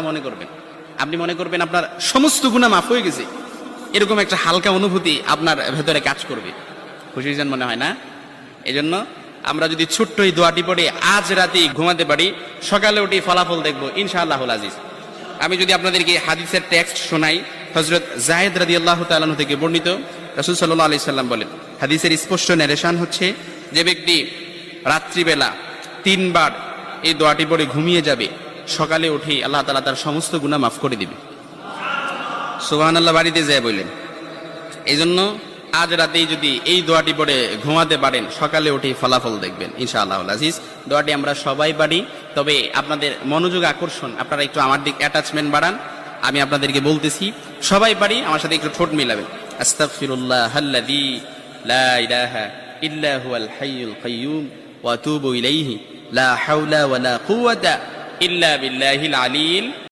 মনে করবেন, আপনি মনে করবেন আপনার সমস্ত গুনাহ মাফ হয়ে গেছে, এরকম একটা হালকা অনুভূতি আপনার ভেতরে কাজ করবে। খুশির জন্য মনে হয় না? এজন্য আমরা যদি ছোট্ট এই দোয়াটি পড়ে আজ রাতে ঘুমাতে পারি, সকালে উঠে ফলাফল দেখবো ইনশাআল্লাহুল আজিজ। আমি যদি আপনাদেরকে হাদিসের টেক্সট শোনাই, হযরত যায়েদ রাদিয়াল্লাহু তাআলা আনহু থেকে বর্ণিত, রাসূল সাল্লাল্লাহু আলাইহি সাল্লাম বলেন, হাদিসের স্পষ্ট নারেশন হচ্ছে, যে ব্যক্তি রাত্রিবেলা 3 বার এই দোয়াটি পড়ে ঘুমিয়ে যাবে, সকালে উঠে আল্লাহ তাআলা তার সমস্ত গুনাহ মাফ করে দিবে। সুবহানাল্লাহ বাড়িতে যায় বললেন। এই জন্য আজ রাতেই যদি এই দোয়াটি পড়ে ঘুমাতে পারেন, সকালে উঠে ফলাফল দেখবেন ইনশাআল্লাহুল আজিজ। দোয়াটি আমরা সবাই পারি, তবে আপনাদের মনোযোগ আকর্ষণ, আপনারা একটু আমার দিক অ্যাটাচমেন্ট বাড়ান। আমি আপনাদেরকে বলতেছি, সবাই পারি, আমার সাথে একটু ঠোঁট মিলাবেন। আস্তাগফিরুল্লাহাল্লাযী লা ইলাহা ইল্লা হুয়াল হাইয়ুল কাইয়্যুম ওয়া আতুবু ইলাইহি লা হাওলা ওয়ালা কুওয়াতা ইল্লা বিল্লাহিল আলিয়্যিল